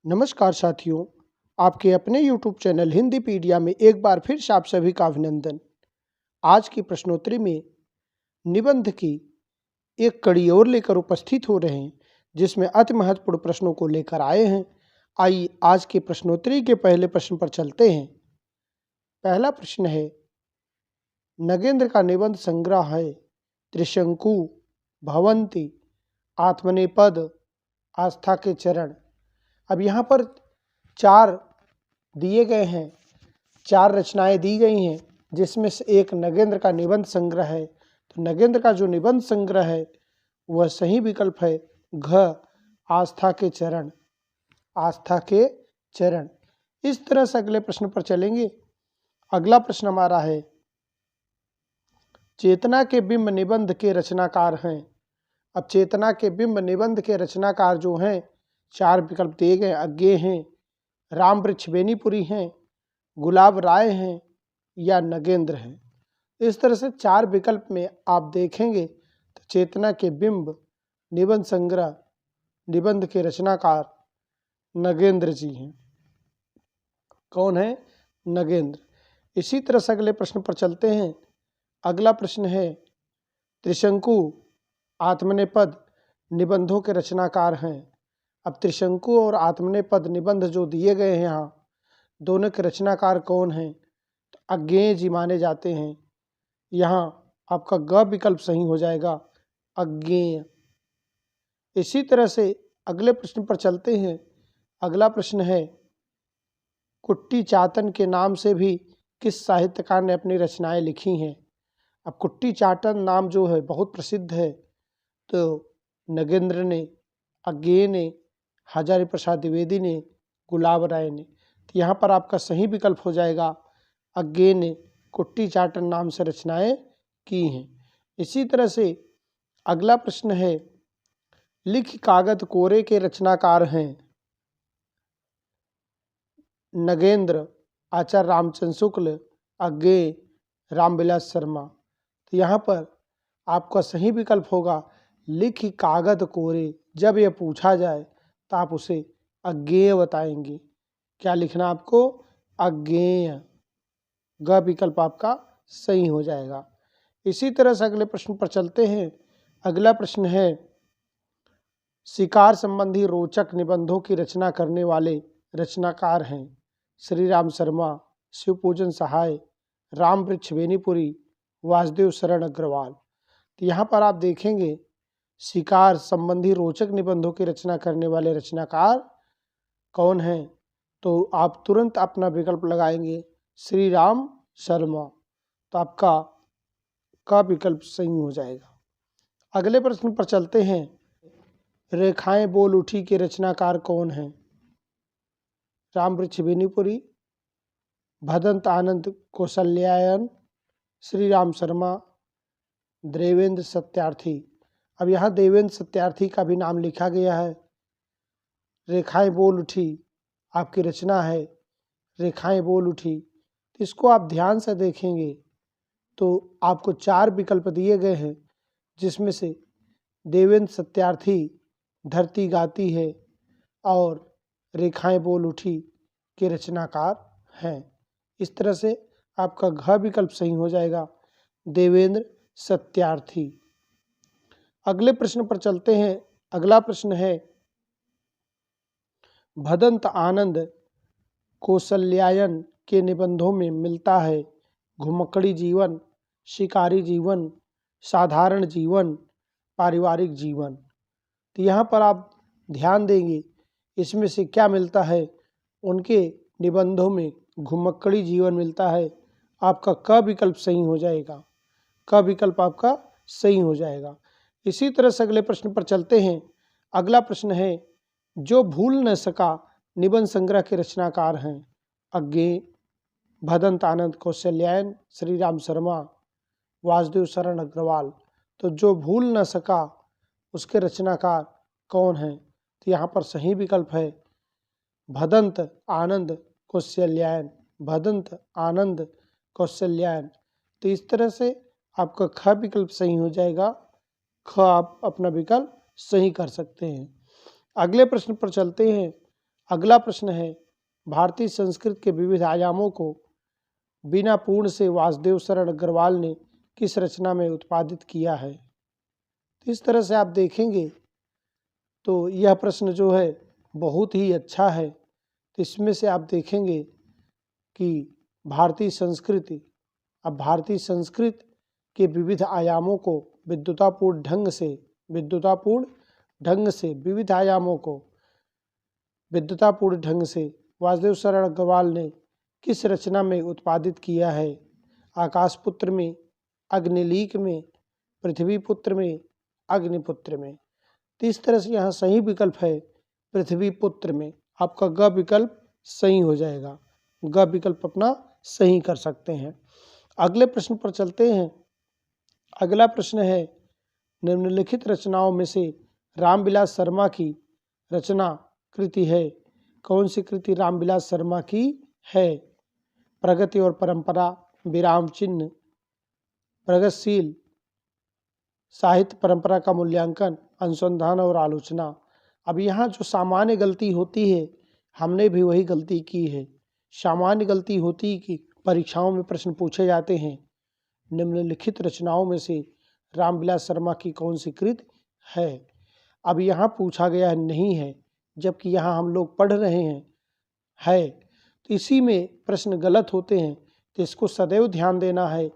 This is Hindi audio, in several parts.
नमस्कार साथियों, आपके अपने YouTube चैनल हिंदीपीडिया में एक बार फिर से आप सभी का अभिनंदन। आज की प्रश्नोत्तरी में निबंध की एक कड़ी और लेकर उपस्थित हो रहे हैं, जिसमें अति महत्वपूर्ण प्रश्नों को लेकर आए हैं। आइए आज की प्रश्नोत्तरी के पहले प्रश्न पर चलते हैं। पहला प्रश्न है, नगेंद्र का निबंध संग्रह है त्रिशंकु, भवंती, आत्मनेपद, आस्था के चरण। अब यहाँ पर चार दिए गए हैं, चार रचनाएं दी गई हैं, जिसमें से एक नगेंद्र का निबंध संग्रह है। तो नगेंद्र का जो निबंध संग्रह है वह सही विकल्प है घ, आस्था के चरण। आस्था के चरण। इस तरह से अगले प्रश्न पर चलेंगे। अगला प्रश्न हमारा है, चेतना के बिंब निबंध के रचनाकार हैं। अब चेतना के बिंब निबंध के रचनाकार जो हैं, चार विकल्प दिए गए। अज्ञेय हैं, रामवृक्ष बेनीपुरी हैं, गुलाब राय हैं या नगेंद्र हैं। इस तरह से चार विकल्प में आप देखेंगे तो चेतना के बिंब निबंध संग्रह निबंध के रचनाकार नगेंद्र जी हैं। कौन है? नगेंद्र। इसी तरह से अगले प्रश्न पर चलते हैं। अगला प्रश्न है, त्रिशंकु, आत्मनेपद निबंधों के रचनाकार हैं। अब त्रिशंकु और आत्मनेपद निबंध जो दिए गए हैं यहाँ, दोनों के रचनाकार कौन हैं? तो अज्ञेय जी माने जाते हैं। यहाँ आपका ग विकल्प सही हो जाएगा, अज्ञेय। इसी तरह से अगले प्रश्न पर चलते हैं। अगला प्रश्न है, कुट्टी चाटन के नाम से भी किस साहित्यकार ने अपनी रचनाएं लिखी हैं? अब कुट्टी चाटन नाम जो है बहुत प्रसिद्ध है। तो नगेंद्र ने, अज्ञेय ने, हजारी प्रसाद द्विवेदी ने, गुलाब राय ने। तो यहाँ पर आपका सही विकल्प हो जाएगा अज्ञेय ने कुट्टी चाटन नाम से रचनाएं की हैं। इसी तरह से अगला प्रश्न है, लिख कागद कोरे के रचनाकार हैं। नगेंद्र, आचार्य रामचंद्र शुक्ल, अज्ञेय, रामविलास शर्मा। तो यहाँ पर आपका सही विकल्प होगा लिख कागद कोरे। जब यह पूछा जाए तो आप उसे अज्ञेय बताएंगे। क्या लिखना आपको? अज्ञेय। ग विकल्प आपका सही हो जाएगा। इसी तरह से अगले प्रश्न पर चलते हैं। अगला प्रश्न है, शिकार संबंधी रोचक निबंधों की रचना करने वाले रचनाकार हैं। श्री राम शर्मा, शिवपूजन सहाय, रामवृक्ष बेनीपुरी, वासुदेव शरण अग्रवाल। तो यहाँ पर आप देखेंगे शिकार संबंधी रोचक निबंधों की रचना करने वाले रचनाकार कौन हैं? तो आप तुरंत अपना विकल्प लगाएंगे श्री राम शर्मा। तो आपका का विकल्प सही हो जाएगा। अगले प्रश्न पर चलते हैं। रेखाएं बोल उठी के रचनाकार कौन हैं? रामवृक्ष बेनीपुरी, भदंत आनंद कौशल्यायन, श्री राम शर्मा, देवेंद्र सत्यार्थी। अब यहाँ देवेंद्र सत्यार्थी का भी नाम लिखा गया है। रेखाएं बोल उठी आपकी रचना है, रेखाएं बोल उठी। तो इसको आप ध्यान से देखेंगे तो आपको चार विकल्प दिए गए हैं, जिसमें से देवेंद्र सत्यार्थी धरती गाती है और रेखाएं बोल उठी के रचनाकार हैं। इस तरह से आपका घ विकल्प सही हो जाएगा, देवेंद्र सत्यार्थी। अगले प्रश्न पर चलते हैं। अगला प्रश्न है, भदंत आनंद कौशल्यायन के निबंधों में मिलता है घुमक्कड़ी जीवन, शिकारी जीवन, साधारण जीवन, पारिवारिक जीवन। तो यहाँ पर आप ध्यान देंगे इसमें से क्या मिलता है। उनके निबंधों में घुमक्कड़ी जीवन मिलता है। आपका क विकल्प सही हो जाएगा, क विकल्प आपका सही हो जाएगा। इसी तरह से अगले प्रश्न पर चलते हैं। अगला प्रश्न है, जो भूल न सका निबंध संग्रह के रचनाकार हैं। अज्ञेय, भदंत आनंद कौशल्यायन, श्री राम शर्मा, वासुदेव शरण अग्रवाल। तो जो भूल न सका उसके रचनाकार कौन हैं? तो यहाँ पर सही विकल्प है भदंत आनंद कौशल्यायन, भदंत आनंद कौशल्यायन। तो इस तरह से आपका ख विकल्प सही हो जाएगा। ख आप अपना विकल्प सही कर सकते हैं। अगले प्रश्न पर चलते हैं। अगला प्रश्न है, भारतीय संस्कृत के विविध आयामों को बिना पूर्ण से वासुदेव शरण अग्रवाल ने किस रचना में उत्पादित किया है। तो इस तरह से आप देखेंगे तो यह प्रश्न जो है बहुत ही अच्छा है। तो इसमें से आप देखेंगे कि भारतीय संस्कृति, अब भारतीय संस्कृत के विविध आयामों को विद्वतापूर्ण ढंग से विविध आयामों को विद्वतापूर्ण ढंग से वासुदेव शरण अग्रवाल ने किस रचना में उत्पादित किया है। आकाशपुत्र में, अग्निलीक में, पृथ्वीपुत्र में, अग्निपुत्र में। तो इस तरह से यहाँ सही विकल्प है पृथ्वीपुत्र में। आपका ग विकल्प सही हो जाएगा, ग विकल्प अपना सही कर सकते हैं। अगले प्रश्न पर चलते हैं। अगला प्रश्न है, निम्नलिखित रचनाओं में से रामविलास शर्मा की रचना कृति है। कौन सी कृति रामविलास शर्मा की है। प्रगति और परंपरा, विराम चिन्ह, प्रगतिशील साहित्य परंपरा का मूल्यांकन, अनुसंधान और आलोचना। अब यहाँ जो सामान्य गलती होती है, हमने भी वही गलती की है। सामान्य गलती होती है कि परीक्षाओं में प्रश्न पूछे जाते हैं, निम्नलिखित रचनाओं में से रामविलास शर्मा की कौन सी कृति है। अब यहाँ पूछा गया है नहीं है, जबकि यहाँ हम लोग पढ़ रहे हैं है, तो इसी में प्रश्न गलत होते हैं। तो इसको सदैव ध्यान देना है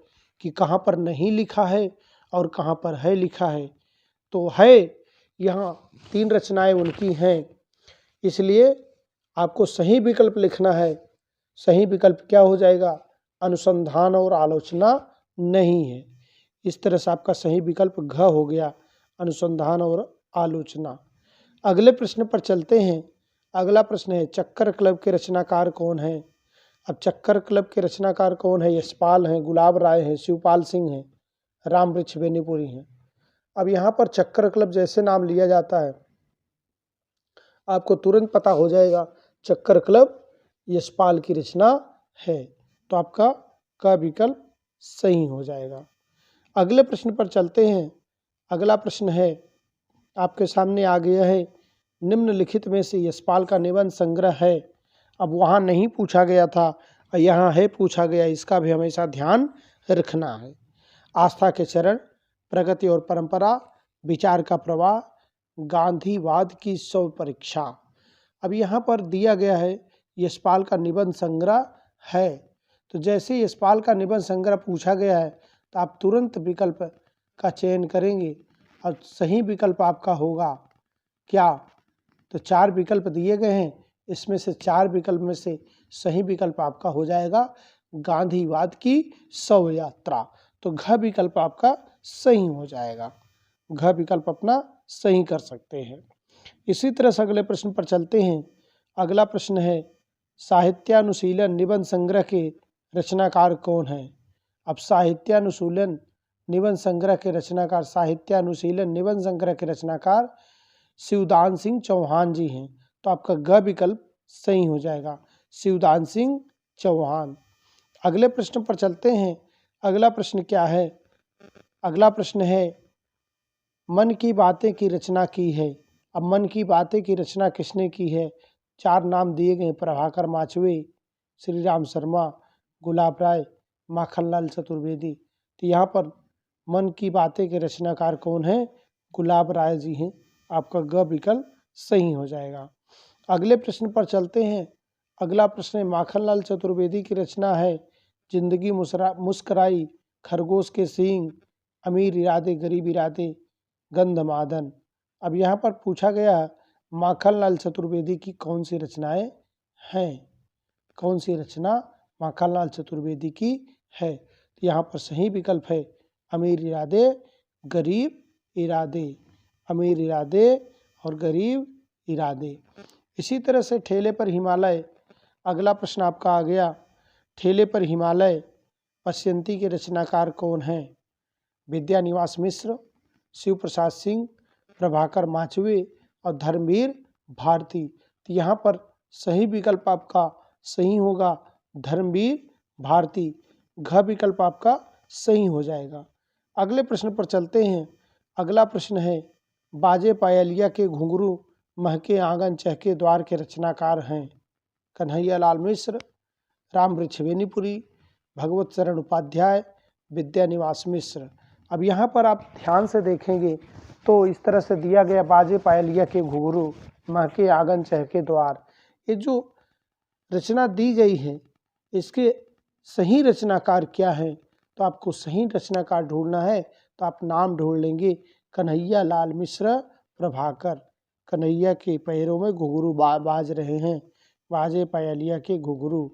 कि कहाँ पर नहीं लिखा है और कहाँ पर है लिखा है। तो है यहाँ 3 रचनाएं उनकी हैं, इसलिए आपको सही विकल्प लिखना है। सही विकल्प क्या हो जाएगा, अनुसंधान और आलोचना नहीं है। इस तरह से आपका सही विकल्प घ हो गया, अनुसंधान और आलोचना। अगले प्रश्न पर चलते हैं। अगला प्रश्न है, चक्कर क्लब के रचनाकार कौन हैं। अब चक्कर क्लब के रचनाकार कौन है। यशपाल हैं, गुलाब राय हैं, शिवपाल सिंह हैं, रामवृक्ष बेनीपुरी हैं। अब यहाँ पर चक्कर क्लब जैसे नाम लिया जाता है, आपको तुरंत पता हो जाएगा चक्कर क्लब यशपाल की रचना है। तो आपका का विकल्प सही हो जाएगा। अगले प्रश्न पर चलते हैं। अगला प्रश्न है आपके सामने आ गया है, निम्नलिखित में से यशपाल का निबंध संग्रह है। अब वहाँ नहीं पूछा गया था और यहाँ है पूछा गया, इसका भी हमेशा ध्यान रखना है। आस्था के चरण, प्रगति और परंपरा, विचार का प्रवाह, गांधीवाद की स्व परीक्षा। अब यहाँ पर दिया गया है यशपाल का निबंध संग्रह है। तो जैसे यशपाल का निबंध संग्रह पूछा गया है तो आप तुरंत विकल्प का चयन करेंगे और सही विकल्प आपका होगा क्या। तो 4 विकल्प दिए गए हैं, इसमें से 4 विकल्प में से सही विकल्प आपका हो जाएगा गांधीवाद की शव यात्रा। तो घ विकल्प आपका सही हो जाएगा, घ विकल्प अपना सही कर सकते हैं। इसी तरह से अगले प्रश्न पर चलते हैं। अगला प्रश्न है, साहित्यानुशीलन निबंध संग्रह के रचनाकार कौन है। अब साहित्यानुशीलन निबंध संग्रह के रचनाकार, साहित्यानुशीलन निबंध संग्रह के रचनाकार शिवदान सिंह चौहान जी हैं। तो आपका ग विकल्प सही हो जाएगा, शिवदान सिंह चौहान। अगले प्रश्न पर चलते हैं। अगला प्रश्न क्या है। अगला प्रश्न है, मन की बातें की रचना की है। अब मन की बातें की रचना किसने की है। 4 नाम दिए गए, प्रभाकर माचवे, श्री राम शर्मा, गुलाब राय, माखनलाल चतुर्वेदी। तो यहाँ पर मन की बातें के रचनाकार कौन है, गुलाब राय जी हैं। आपका ग विकल्प सही हो जाएगा। अगले प्रश्न पर चलते हैं। अगला प्रश्न है, माखनलाल चतुर्वेदी की रचना है जिंदगी मुस्कराई, खरगोश के सींग, अमीर इरादे गरीब इरादे, गंधमादन। अब यहाँ पर पूछा गया माखनलाल चतुर्वेदी की कौन सी रचनाएं हैं, कौन सी रचना माखनलाल चतुर्वेदी की है। तो यहाँ पर सही विकल्प है अमीर इरादे गरीब इरादे, अमीर इरादे और गरीब इरादे। इसी तरह से ठेले पर हिमालय। अगला प्रश्न आपका आ गया, ठेले पर हिमालय पश्यंती के रचनाकार कौन हैं। विद्यानिवास मिश्र, शिव प्रसाद सिंह, प्रभाकर माचवे और धर्मवीर भारती। तो यहाँ पर सही विकल्प आपका सही होगा धर्मवीर भारती, घ विकल्प आपका सही हो जाएगा। अगले प्रश्न पर चलते हैं। अगला प्रश्न है, बाजे पायलिया के घुंघरू महके आंगन चहके द्वार के रचनाकार हैं कन्हैया लाल मिश्र, राम वृक्ष बेनीपुरी, भगवत शरण उपाध्याय, विद्यानिवास मिश्र। अब यहाँ पर आप ध्यान से देखेंगे तो इस तरह से दिया गया बाजे पायलिया के घुंघरू, महके आंगन चहके द्वार, ये जो रचना दी गई है इसके सही रचनाकार क्या है, तो आपको सही रचनाकार ढूंढना है तो आप नाम ढूंढ लेंगे कन्हैया लाल मिश्र प्रभाकर। कन्हैया के पैरों में घुंघरू बाज रहे हैं, बाजे पायलिया के घुंघरू।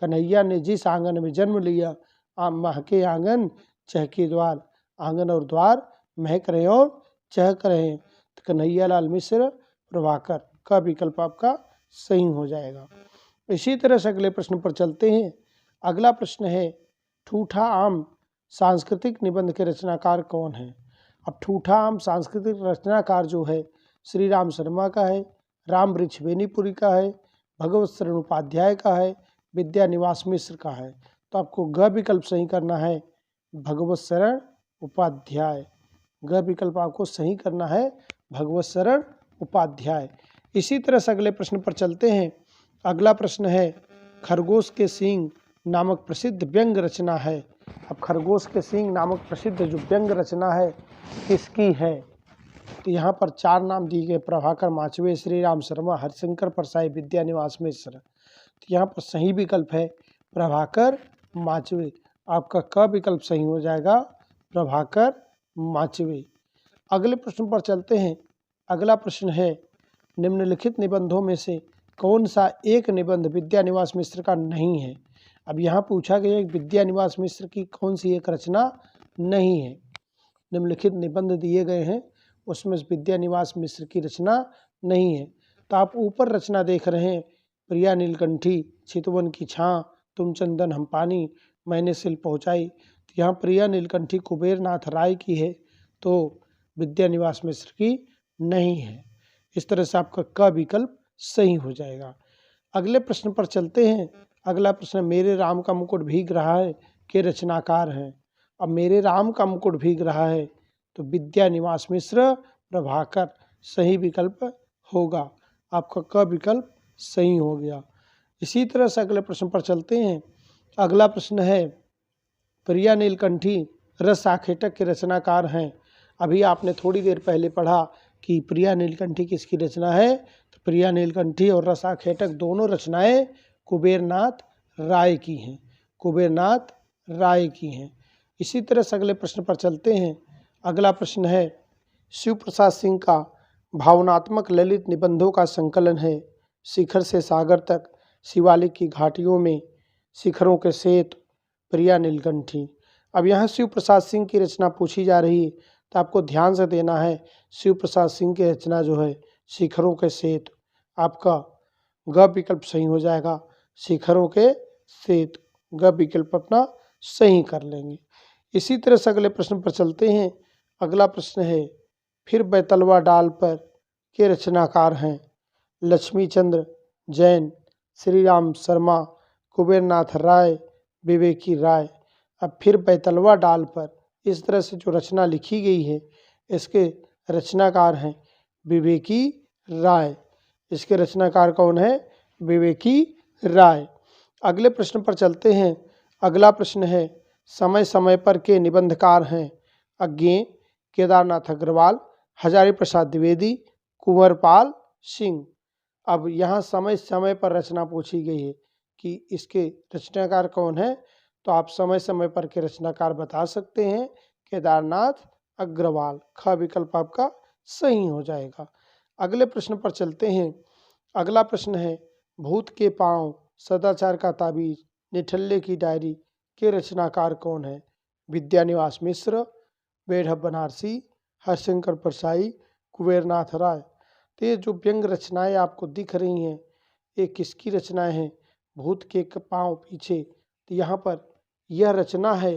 कन्हैया ने जिस आंगन में जन्म लिया, महके आंगन चहके द्वार, आंगन और द्वार महक रहे और चहक रहे हैं। तो कन्हैया लाल मिश्र प्रभाकर का विकल्प आपका सही हो जाएगा। इसी तरह से अगले प्रश्न पर चलते हैं। अगला प्रश्न है, ठूठा आम सांस्कृतिक निबंध के रचनाकार कौन है। अब ठूठा आम सांस्कृतिक रचनाकार जो है श्री राम शर्मा का है, राम वृक्ष बेनीपुरी का है, भगवत शरण उपाध्याय का है, विद्यानिवास मिश्र का है। तो आपको ग विकल्प सही करना है, भगवत शरण उपाध्याय। ग विकल्प आपको सही करना है, भगवत शरण उपाध्याय। इसी तरह से अगले प्रश्न पर चलते हैं। अगला प्रश्न है, खरगोश के सींग नामक प्रसिद्ध व्यंग रचना है। अब खरगोश के सींग नामक प्रसिद्ध जो व्यंग रचना है किसकी है, तो यहाँ पर 4 नाम दिए गए, प्रभाकर माचवे, श्री राम शर्मा, हरिशंकर परसाई, विद्यानिवास मिश्र। तो यहाँ पर सही विकल्प है प्रभाकर माचवे। आपका क विकल्प सही हो जाएगा, प्रभाकर माचवे। अगले प्रश्न पर चलते हैं। अगला प्रश्न है, निम्नलिखित निबंधों में से कौन सा एक निबंध विद्यानिवास मिश्र का नहीं है। अब यहाँ पूछा गया है विद्यानिवास मिश्र की कौन सी एक रचना नहीं है। निम्नलिखित निबंध दिए गए हैं उसमें विद्यानिवास मिश्र की रचना नहीं है। तो आप ऊपर रचना देख रहे हैं, प्रिया नीलकंठी, चितवन की छां, तुम चंदन हम पानी, मैंने सिल पहुँचाई। तो यहाँ प्रिया नीलकंठी कुबेर नाथ राय की है, तो विद्यानिवास मिश्र की नहीं है। इस तरह से आपका क विकल्प सही हो जाएगा। अगले प्रश्न पर चलते हैं। अगला प्रश्न, मेरे राम का मुकुट भीग रहा है के रचनाकार हैं। अब मेरे राम का मुकुट भीग रहा है तो विद्यानिवास मिश्र प्रभाकर सही विकल्प होगा। आपका क विकल्प सही हो गया। इसी तरह से अगले प्रश्न पर चलते हैं। अगला प्रश्न है, प्रिया नीलकंठी रस आखेटक के रचनाकार हैं। अभी आपने थोड़ी देर पहले पढ़ा कि प्रिया नीलकंठी किसकी रचना है, तो प्रिया नीलकंठी और रस आखेटक दोनों रचनाएं कुबेरनाथ राय की हैं, कुबेरनाथ राय की हैं। इसी तरह से अगले प्रश्न पर चलते हैं। अगला प्रश्न है, शिव प्रसाद सिंह का भावनात्मक ललित निबंधों का संकलन है। शिखर से सागर तक, शिवालिक की घाटियों में, शिखरों के सेतु, प्रिया नीलकंठी। अब यहाँ शिव प्रसाद सिंह की रचना पूछी जा रही है तो आपको ध्यान से देना है। शिव प्रसाद सिंह की रचना जो है शिखरों के सेतु, आपका ग विकल्प सही हो जाएगा, शिखरों के सेतु। ग विकल्प अपना सही कर लेंगे। इसी तरह से अगले प्रश्न पर चलते हैं। अगला प्रश्न है, फिर बैतलवा डाल पर के रचनाकार हैं। लक्ष्मी चंद्र जैन, श्री राम शर्मा, कुबेरनाथ राय, विवेकी राय। अब फिर बैतलवा डाल पर, इस तरह से जो रचना लिखी गई है इसके रचनाकार हैं विवेकी राय। इसके रचनाकार कौन है, विवेकी राय। अगले प्रश्न पर चलते हैं। अगला प्रश्न है, समय समय पर के निबंधकार हैं। अज्ञेय, केदारनाथ अग्रवाल, हजारी प्रसाद द्विवेदी, कुंवरपाल सिंह। अब यहाँ समय समय पर रचना पूछी गई है कि इसके रचनाकार कौन है, तो आप समय समय पर के रचनाकार बता सकते हैं, केदारनाथ अग्रवाल। ख विकल्प आपका सही हो जाएगा। अगले प्रश्न पर चलते हैं। अगला प्रश्न है, भूत के पांव, सदाचार का ताबीज, निठल्ले की डायरी के रचनाकार कौन है। विद्यानिवास मिश्र, बेढ़ बनारसी, हरिशंकर परसाई, कुबेरनाथ राय। तो ये जो व्यंग रचनाएं आपको दिख रही हैं ये किसकी रचनाएं हैं, भूत के पांव पीछे। तो यहाँ पर यह रचना है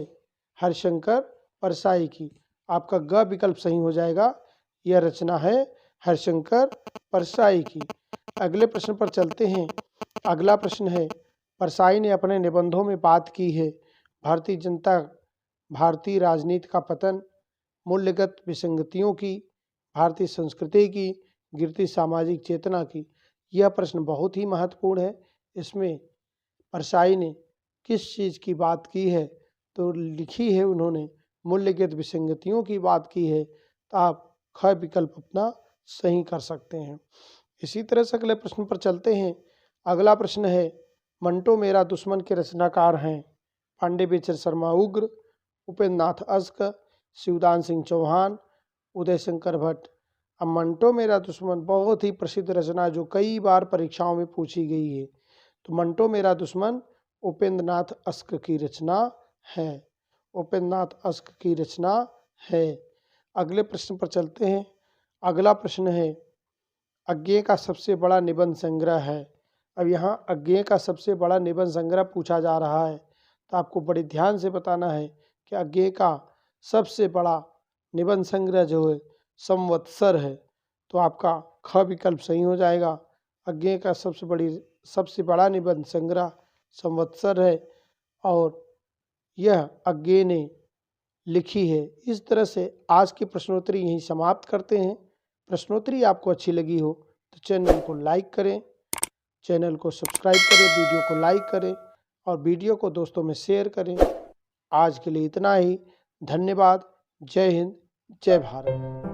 हरिशंकर परसाई की। आपका ग विकल्प सही हो जाएगा, यह रचना है हरिशंकर परसाई की। अगले प्रश्न पर चलते हैं। अगला प्रश्न है, परसाई ने अपने निबंधों में बात की है भारतीय राजनीति का पतन, मूल्यगत विसंगतियों की, भारतीय संस्कृति की, गिरती सामाजिक चेतना की? यह प्रश्न बहुत ही महत्वपूर्ण है। इसमें परसाई ने किस चीज़ की बात की है? तो लिखी है उन्होंने मूल्यगत विसंगतियों की बात की है। तो आप ख विकल्प अपना सही कर सकते हैं। इसी तरह से अगले प्रश्न पर चलते हैं। अगला प्रश्न है, मंटो मेरा दुश्मन के रचनाकार हैं पांडे बेचर शर्मा उग्र, उपेंद्र नाथ अश्क, शिवदान सिंह चौहान, उदय शंकर भट्ट। अब मंटो मेरा दुश्मन बहुत ही प्रसिद्ध रचना जो कई बार परीक्षाओं में पूछी गई है। तो मंटो मेरा दुश्मन उपेंद्र नाथ अश्क की रचना है। उपेंद्र नाथ अश्क की रचना है। अगले प्रश्न पर चलते हैं। अगला प्रश्न है, अज्ञेय का सबसे बड़ा निबंध संग्रह है। अब यहाँ अज्ञेय का सबसे बड़ा निबंध संग्रह पूछा जा रहा है। तो आपको बड़े ध्यान से बताना है कि अज्ञेय का सबसे बड़ा निबंध संग्रह जो है संवत्सर है। तो आपका ख विकल्प सही हो जाएगा। अज्ञेय का सबसे बड़ा निबंध संग्रह संवत्सर है और यह अज्ञेय ने लिखी है। इस तरह से आज की प्रश्नोत्तरी यहीं समाप्त करते हैं। प्रश्नोत्तरी आपको अच्छी लगी हो तो चैनल को लाइक करें, चैनल को सब्सक्राइब करें, वीडियो को लाइक करें और वीडियो को दोस्तों में शेयर करें। आज के लिए इतना ही। धन्यवाद। जय हिंद, जय भारत।